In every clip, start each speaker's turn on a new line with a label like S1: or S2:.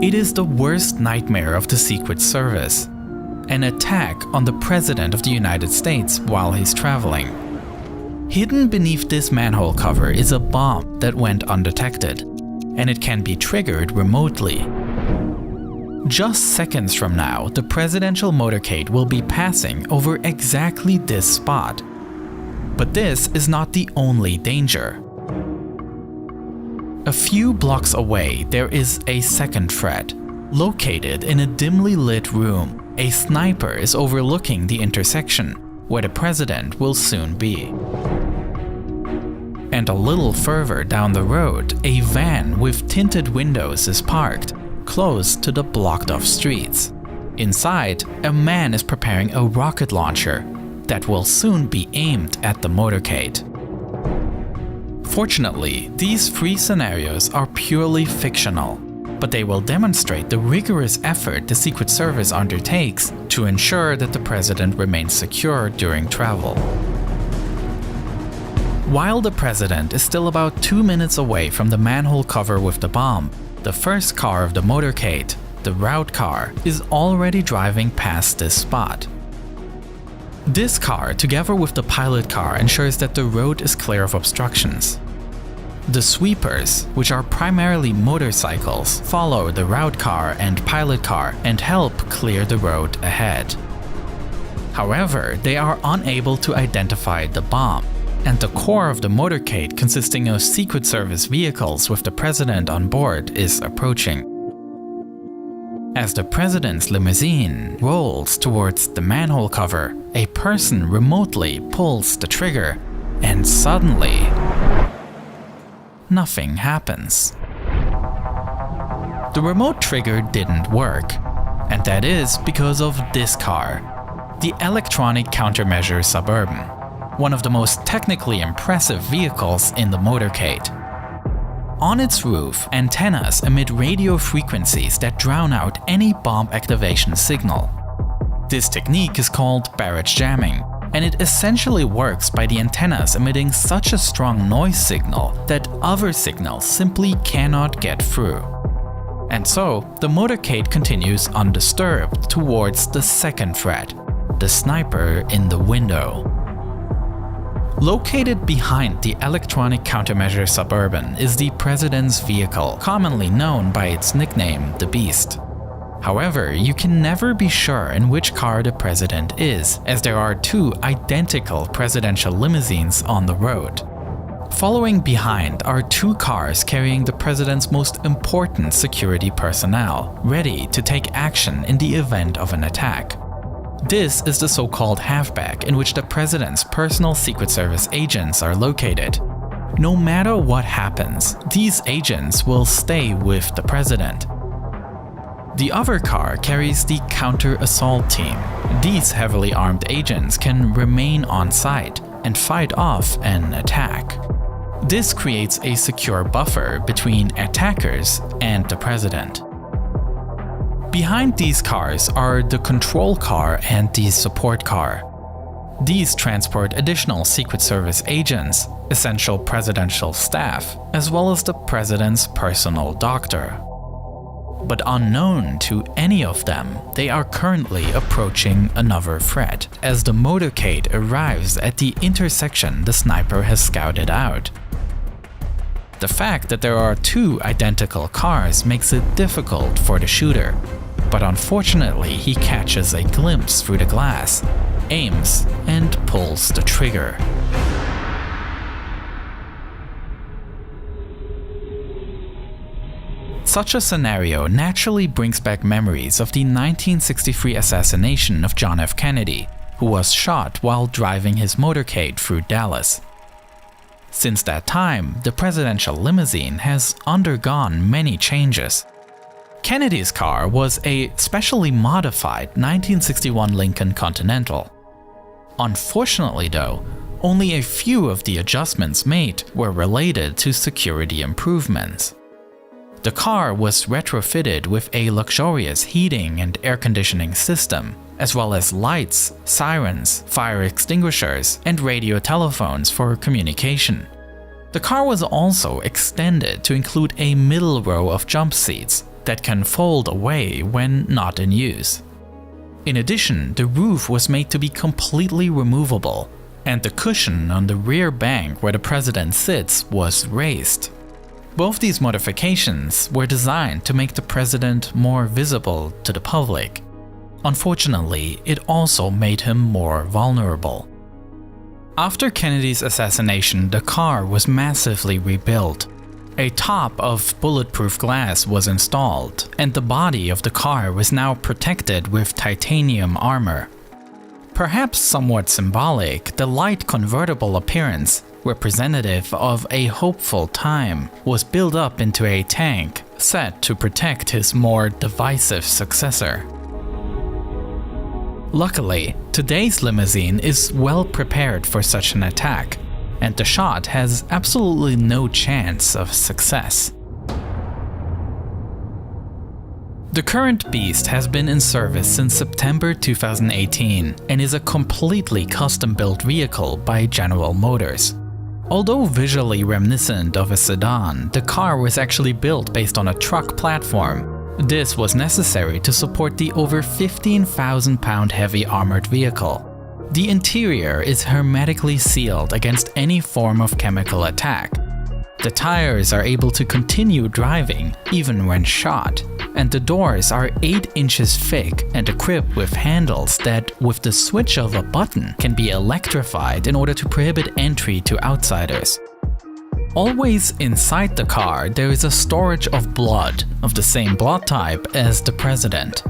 S1: It is the worst nightmare of the Secret Service. An attack on the President of the United States while he's traveling. Hidden beneath this manhole cover is a bomb that went undetected, and it can be triggered remotely. Just seconds from now, the presidential motorcade will be passing over exactly this spot. But this is not the only danger. A few blocks away, there is a second threat. Located in a dimly lit room, a sniper is overlooking the intersection, where the president will soon be. And a little further down the road, a van with tinted windows is parked, close to the blocked-off streets. Inside, a man is preparing a rocket launcher that will soon be aimed at the motorcade. Fortunately, these three scenarios are purely fictional, but they will demonstrate the rigorous effort the Secret Service undertakes to ensure that the president remains secure during travel. While the president is still about 2 minutes away from the manhole cover with the bomb, the first car of the motorcade, the route car, is already driving past this spot. This car, together with the pilot car, ensures that the road is clear of obstructions. The sweepers, which are primarily motorcycles, follow the route car and pilot car and help clear the road ahead. However, they are unable to identify the bomb, and the core of the motorcade, consisting of Secret Service vehicles with the president on board, is approaching. As the president's limousine rolls towards the manhole cover, a person remotely pulls the trigger, and suddenly, nothing happens. The remote trigger didn't work, and that is because of this car, the electronic countermeasure Suburban, one of the most technically impressive vehicles in the motorcade. On its roof, antennas emit radio frequencies that drown out any bomb activation signal. This technique is called barrage jamming, and it essentially works by the antennas emitting such a strong noise signal that other signals simply cannot get through. And so, the motorcade continues undisturbed towards the second threat, the sniper in the window. Located behind the electronic countermeasure Suburban is the president's vehicle, commonly known by its nickname, the Beast. However, you can never be sure in which car the president is, as there are two identical presidential limousines on the road. Following behind are two cars carrying the president's most important security personnel, ready to take action in the event of an attack. This is the so-called halfback in which the president's personal Secret Service agents are located. No matter what happens, these agents will stay with the president. The other car carries the counter-assault team. These heavily armed agents can remain on site and fight off an attack. This creates a secure buffer between attackers and the president. Behind these cars are the control car and the support car. These transport additional Secret Service agents, essential presidential staff, as well as the president's personal doctor. But unknown to any of them, they are currently approaching another threat, as the motorcade arrives at the intersection the sniper has scouted out. The fact that there are two identical cars makes it difficult for the shooter, but unfortunately he catches a glimpse through the glass, aims, and pulls the trigger. Such a scenario naturally brings back memories of the 1963 assassination of John F. Kennedy, who was shot while driving his motorcade through Dallas. Since that time, the presidential limousine has undergone many changes. Kennedy's car was a specially modified 1961 Lincoln Continental. Unfortunately though, only a few of the adjustments made were related to security improvements. The car was retrofitted with a luxurious heating and air conditioning system, as well as lights, sirens, fire extinguishers, and radio telephones for communication. The car was also extended to include a middle row of jump seats, that can fold away when not in use. In addition, the roof was made to be completely removable, and the cushion on the rear bank where the president sits was raised. Both these modifications were designed to make the president more visible to the public. Unfortunately, it also made him more vulnerable. After Kennedy's assassination, the car was massively rebuilt. A top of bulletproof glass was installed, and the body of the car was now protected with titanium armor. Perhaps somewhat symbolic, the light convertible appearance, representative of a hopeful time, was built up into a tank, set to protect his more divisive successor. Luckily, today's limousine is well prepared for such an attack, and the shot has absolutely no chance of success. The current Beast has been in service since September 2018 and is a completely custom-built vehicle by General Motors. Although visually reminiscent of a sedan, the car was actually built based on a truck platform. This was necessary to support the over 15,000-pound heavy armored vehicle. The interior is hermetically sealed against any form of chemical attack. The tires are able to continue driving even when shot, and the doors are 8 inches thick and equipped with handles that, with the switch of a button, can be electrified in order to prohibit entry to outsiders. Always inside the car, there is a storage of blood of the same blood type as the president.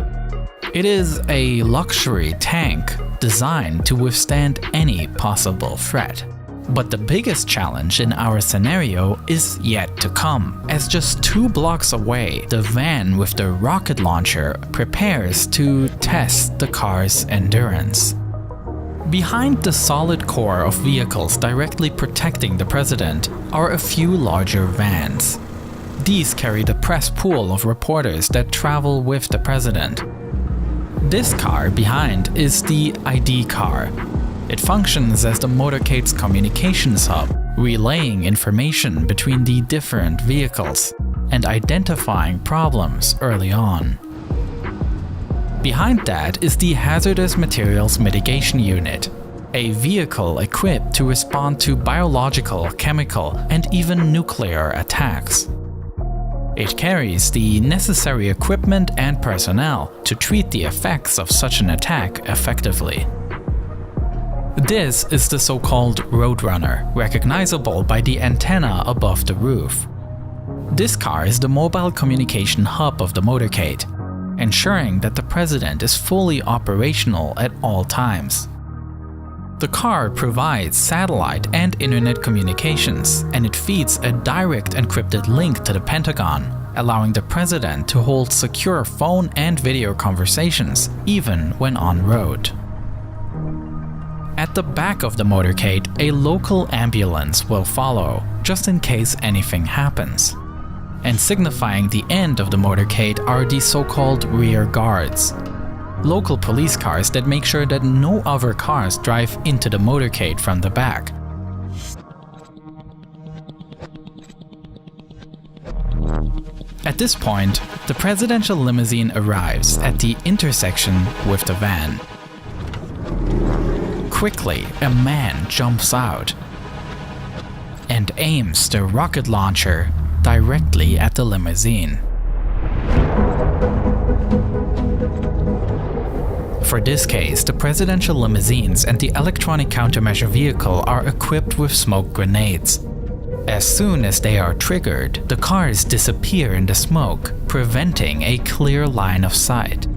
S1: It is a luxury tank designed to withstand any possible threat. But the biggest challenge in our scenario is yet to come, as just 2 blocks away, the van with the rocket launcher prepares to test the car's endurance. Behind the solid core of vehicles directly protecting the president are a few larger vans. These carry the press pool of reporters that travel with the president. This car behind is the ID car. It functions as the motorcade's communications hub, relaying information between the different vehicles and identifying problems early on. Behind that is the Hazardous Materials Mitigation Unit, a vehicle equipped to respond to biological, chemical, and even nuclear attacks. It carries the necessary equipment and personnel to treat the effects of such an attack effectively. This is the so-called Roadrunner, recognizable by the antenna above the roof. This car is the mobile communication hub of the motorcade, ensuring that the president is fully operational at all times. The car provides satellite and internet communications, and it feeds a direct encrypted link to the Pentagon, allowing the president to hold secure phone and video conversations, even when en route. At the back of the motorcade, a local ambulance will follow, just in case anything happens. And signifying the end of the motorcade are the so-called rear guards, local police cars that make sure that no other cars drive into the motorcade from the back. At this point, the presidential limousine arrives at the intersection with the van. Quickly, a man jumps out and aims the rocket launcher directly at the limousine. For this case, the presidential limousines and the electronic countermeasure vehicle are equipped with smoke grenades. As soon as they are triggered, the cars disappear in the smoke, preventing a clear line of sight.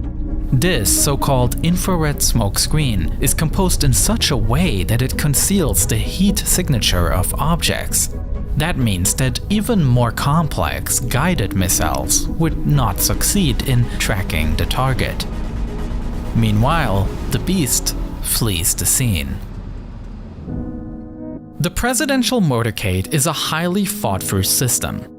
S1: This so-called infrared smoke screen is composed in such a way that it conceals the heat signature of objects. That means that even more complex guided missiles would not succeed in tracking the target. Meanwhile, the beast flees the scene. The presidential motorcade is a highly thought-through system.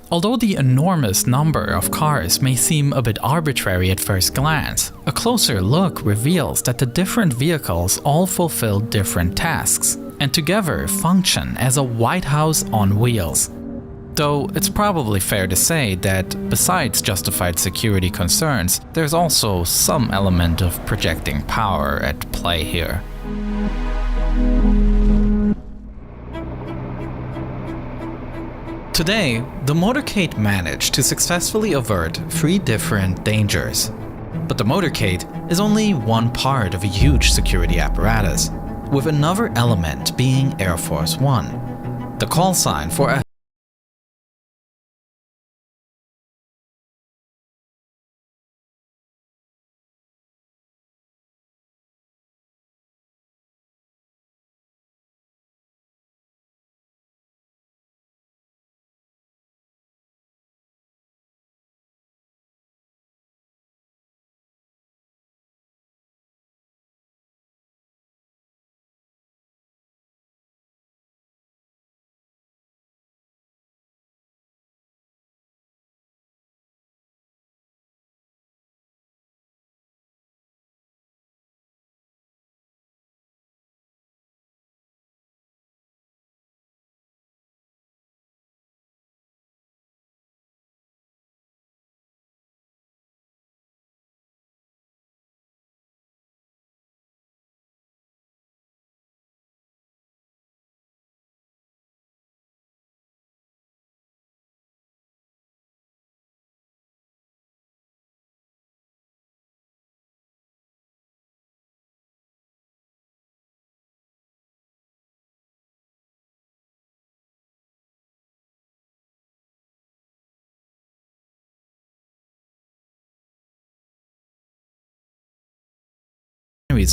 S1: Although the enormous number of cars may seem a bit arbitrary at first glance, a closer look reveals that the different vehicles all fulfill different tasks and together function as a White House on wheels. Though it's probably fair to say that besides justified security concerns, there's also some element of projecting power at play here. Today, the motorcade managed to successfully avert 3 different dangers. But the motorcade is only one part of a huge security apparatus, with another element being Air Force One, the call sign for a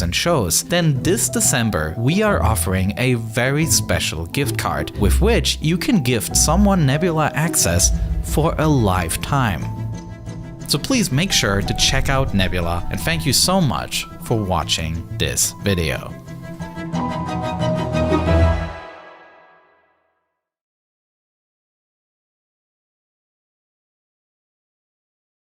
S1: and shows, then this December we are offering a very special gift card with which you can gift someone Nebula access for a lifetime. So please make sure to check out Nebula, and thank you so much for watching this video.